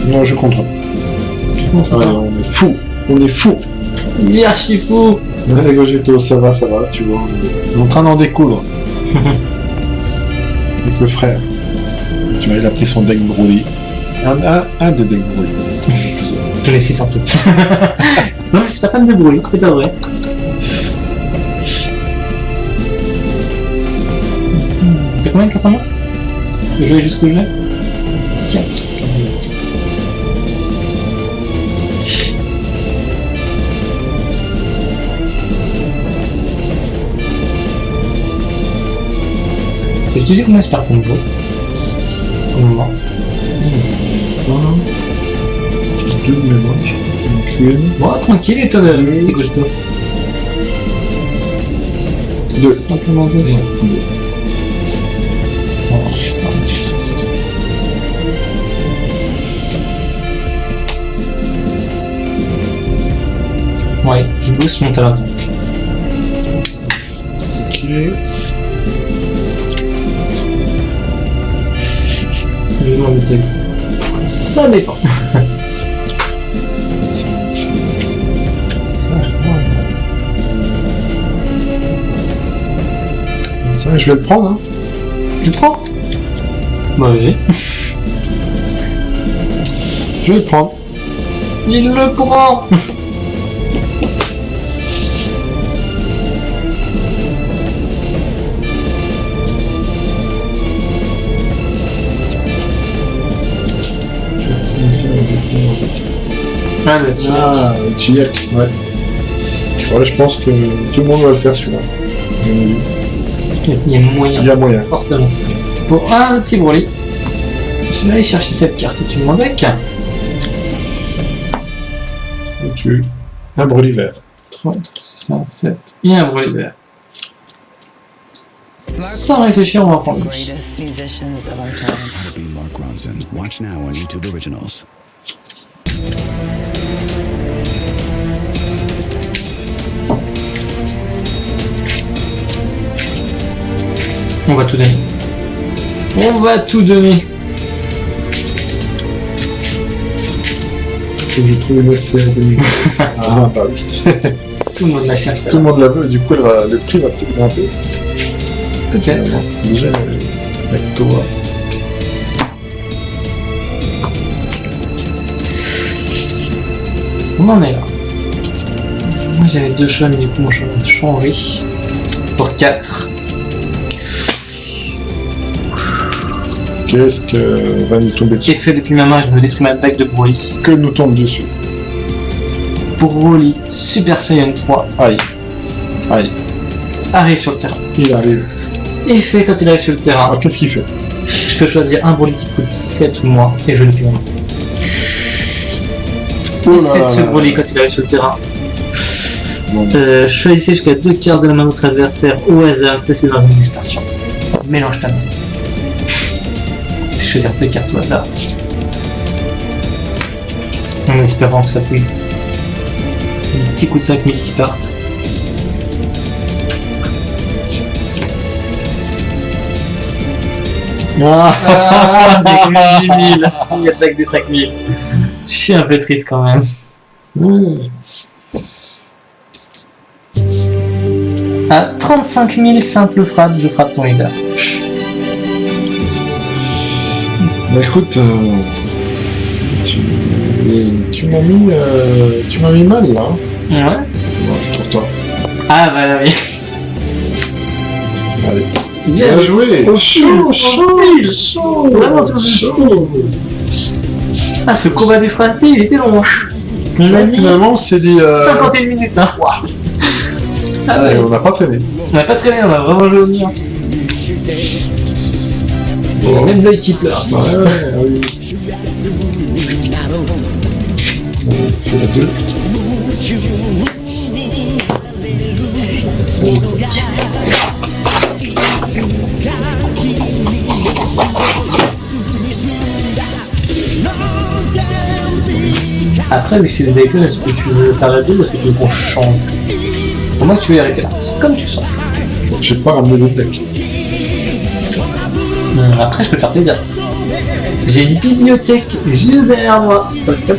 Non, je contrôle. Contre Ah, toi. on est fou. On est fou. Il est archi fou. Ouais, Gogito, ça va, tu vois. On est en train d'en découdre. Avec le frère. Tu vois, il a pris son deck Broly. Un des decks Broly. Je l'ai 6 en tout. Non, je suis pas fan de bruit, c'est pas vrai. T'as combien de cartes en main? Je vais jusqu'où je vais? 4. Tu sais combien c'est par combo? Au moment. J'ai 2 de mémoire. J'ai une. Bon, tranquille, et toi, t'es costaud. 2. Simplement 2. Oh, je sais pas. Ouais, je booste, je monte à la 5. Ok. Je vais m'en mettre. Ça dépend. Ça, je vais le prendre, hein. Tu le prends? Bah oui. Je vais le prendre. Il le prend. Ah, le tir. Ah, Chiak, ouais. Ouais, je pense que tout le monde va le faire celui-là. À mon avis. Il y a moyen. Il y a moyen. Fortement. Pour un petit Broly, je vais aller chercher cette carte au-dessus de mon deck. Ok. Un Broly vert. 3, 5, 7. Et un Broly vert. Sans réfléchir, on va prendre lui. Greatest musicians of our time. How to be Mark Ronson. Watch now on YouTube Originals. On va tout donner. On va tout donner. Faut que je trouve une SCR 2000. Ah, bah oui. Tout le monde la cherche. Tout le monde la veut, du coup, le prix va peut-être grimper. Peut-être. Déjà, avec toi. On en est là. Moi j'avais 2 choix, mais du coup mon choix va changer. Pour 4. Qu'est-ce que va nous tomber J'ai dessus? fait depuis ma main, je me détruis ma bague de Broly. Que nous tombe dessus? Broly, Super Saiyan 3, Aïe. Aïe. arrive sur le terrain. Il arrive. Effet quand il arrive sur le terrain, Alors qu'est-ce qu'il fait? je peux choisir un Broly qui coûte 7 ou moins et je le plie. Oh là Effet de là ce là. Broly quand il arrive sur le terrain. Bon. Choisissez jusqu'à 2 cartes de la main de votre adversaire au hasard, placez dans une dispersion. Mélange ta main. Je vais choisir 2 cartes au hasard. En espérant que ça pouille. Des petits coups de 5000 qui partent. Ah. Ah, j'ai eu 10 000. Il y a pas que des 5000. Je suis un peu triste quand même. À 35 000 simple frappe, je frappe ton leader. Bah écoute, tu m'as mis mal là. Ouais. Bon, c'est pour toi. Ah bah là oui. Allez. Bien Bien joué. Au Chaud, fil, chaud, au fil. chaud. Vraiment sur le chaud. Ah, ce combat des fratés, il était long. On a Ouais, mis finalement, on s'est dit. 51 minutes. Hein. Ah ouais. On n'a pas traîné. On n'a pas traîné, on a vraiment joué au mur. Bon. Même l'œil qui pleure. Ouais, oui. On fait la deux. Après, vu que c'est des décals, est-ce que tu veux faire la deux ou est-ce que tu veux qu'on change? Pour moi, tu veux y arrêter là. C'est comme tu sens. J'ai pas ramené le deck. Après, je peux te faire plaisir. J'ai une bibliothèque juste derrière moi. Hop, hop.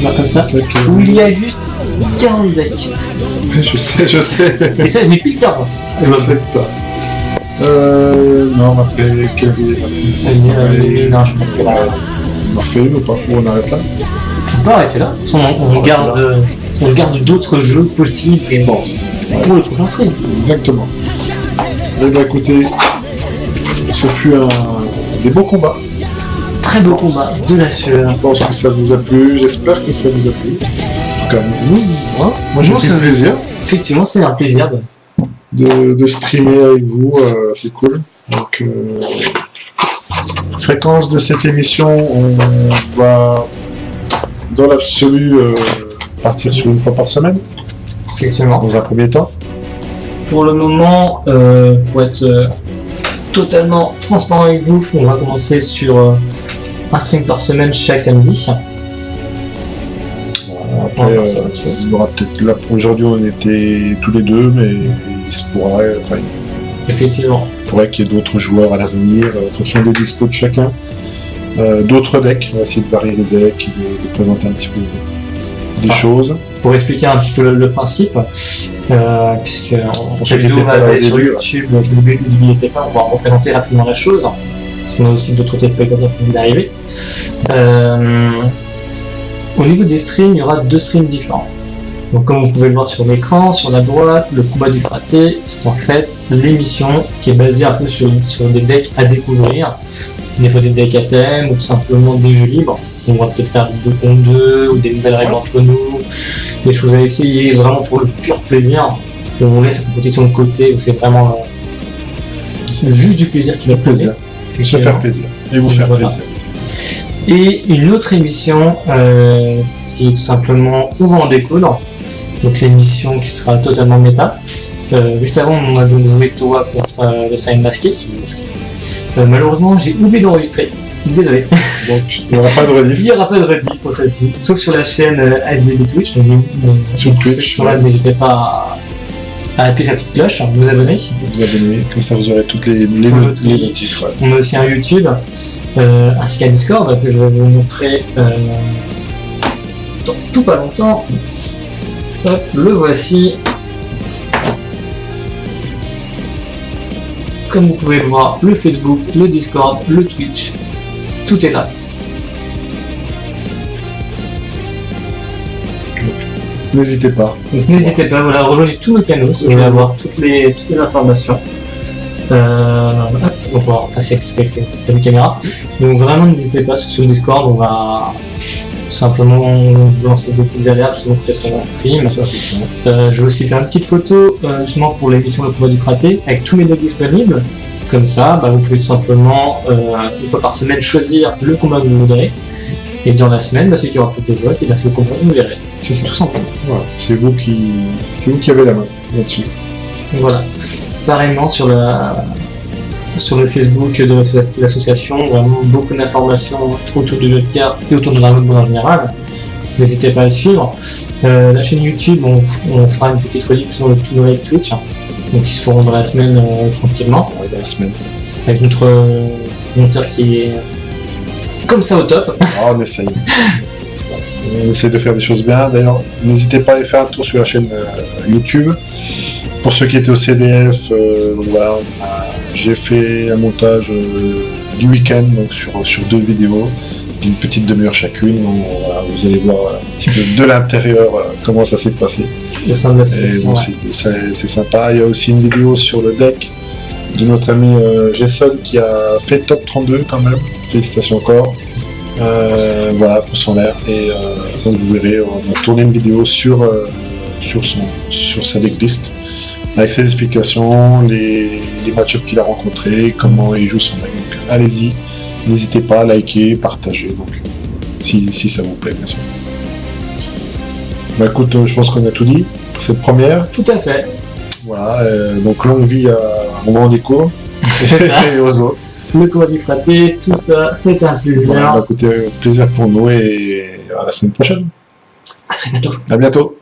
Voir comme ça. Où il y a juste 40 decks. Je sais. Et ça, je n'ai plus que 40. Je sais que t'as. Non, on a fait quelle Non, je pense que là, on a fait une ou pas? Ou on arrête là? on peut arrêter là. On garde d'autres jeux possibles Je pense. pour le prochain stream. Exactement. Eh bien écoutez, ce fut des beaux combats. Très beau combat, de la sueur. Je pense que ça vous a plu, j'espère que ça vous a plu. En tout cas, nous, moi j'ai Nous, pris ça- plaisir Effectivement, c'est un plaisir. de streamer avec vous, c'est cool. Donc, fréquence de cette émission, on va dans l'absolu partir sur une fois par semaine, Effectivement. dans un premier temps. Pour le moment, pour être totalement transparent avec vous, on va commencer sur un stream par semaine chaque samedi. Après, il y aura peut-être là pour aujourd'hui, on était tous les deux, mais il se pourrait, enfin, Effectivement. il pourrait qu'il y ait d'autres joueurs à l'avenir, en fonction des dispos de chacun. D'autres decks, on va essayer de varier les decks, de présenter un petit peu des choses. Pour expliquer un petit peu le principe, puisque cette vidéo va aller sur YouTube, n'oubliez pas, on va représenter rapidement la chose, parce qu'on a aussi d'autres téléspectateurs qui viennent d'arriver. Au niveau des streams, il y aura 2 streams différents. Donc comme vous pouvez le voir sur l'écran, sur la droite, le combat du fraté, c'est en fait l'émission qui est basée un peu sur des decks à découvrir, des fois des decks à thème, ou tout simplement des jeux libres. On va peut-être faire des 2 contre 2, ou des nouvelles règles entre nous, des choses à essayer vraiment pour le pur plaisir. On laisse la compétition de côté, où c'est vraiment juste du plaisir qui va Plaisir. Se faire plaisir. Et vous faire Voilà. plaisir. Et une autre émission qui est tout simplement On va en découdre, donc l'émission qui sera totalement méta. Juste avant, on a donc joué Toa contre le Sign Masqué. Malheureusement, j'ai oublié d'enregistrer. Désolé. Donc, il n'y aura pas de Il rediff n'y aura pas de rediff pour celle-ci, sauf sur la chaîne AFDB Twitch. Donc, sur Twitch. sur là, n'hésitez pas à appuyer la petite cloche, vous abonner. Vous abonner, comme ça vous aurez toutes les Sur le notifs. Ouais. On a aussi un YouTube ainsi qu'un Discord que je vais vous montrer dans tout pas longtemps. Hop, le voici. Comme vous pouvez le voir, le Facebook, le Discord, le Twitch, tout est là. N'hésitez pas. Donc n'hésitez pas, voilà, rejoignez tous nos canaux si vous voulez avoir toutes les informations. Hop. Donc on va repasser avec la caméra. Donc vraiment n'hésitez pas sur le Discord, on va tout simplement vous lancer des petites alertes justement peut-être qu'on a un stream. Ça, c'est ça. Je vais aussi faire une petite photo justement pour l'émission Le Combat du Fraté avec tous mes decks disponibles. Comme ça, vous pouvez tout simplement une fois par semaine choisir le combat que vous voudrez. Et dans la semaine, celui qui aura plus de votes, et c'est le combat que vous verrez. C'est ça. Tout simplement. Voilà. C'est vous qui avez la main là-dessus. Donc voilà. Pareillement sur le Facebook de l'association, vraiment beaucoup d'informations autour du jeu de cartes et autour de Dragon Ball en général. N'hésitez pas à le suivre. La chaîne YouTube, on fera une petite rediff de tous nos live Twitch. Donc ils se feront dans la semaine tranquillement. Ouais, dans la semaine. Avec notre monteur qui est comme ça au top. Ah, on essaye. On essaie de faire des choses bien. D'ailleurs, n'hésitez pas à aller faire un tour sur la chaîne YouTube. Pour ceux qui étaient au CDF, donc voilà, j'ai fait un montage du week-end donc sur 2 vidéos d'une petite demi-heure chacune. Donc, voilà, vous allez voir un petit peu de l'intérieur comment ça s'est passé. Au sein de la Et session. bon, c'est sympa. Il y a aussi une vidéo sur le deck de notre ami Jason qui a fait top 32 quand même. Félicitations encore. Voilà pour son air. Et donc vous verrez, on a tourné une vidéo sur sa decklist avec ses explications, les match-ups qu'il a rencontrés, comment il joue son deck. Donc allez-y, n'hésitez pas à liker, partager, donc si ça vous plaît bien sûr. Écoute, je pense qu'on a tout dit pour cette première. Tout à fait. Voilà, donc longue vie à Roman des cours et aux autres. Le combat du Fraté, tout ça, c'était un plaisir. Voilà, écoutez, plaisir pour nous et à la semaine prochaine. À très bientôt. À bientôt.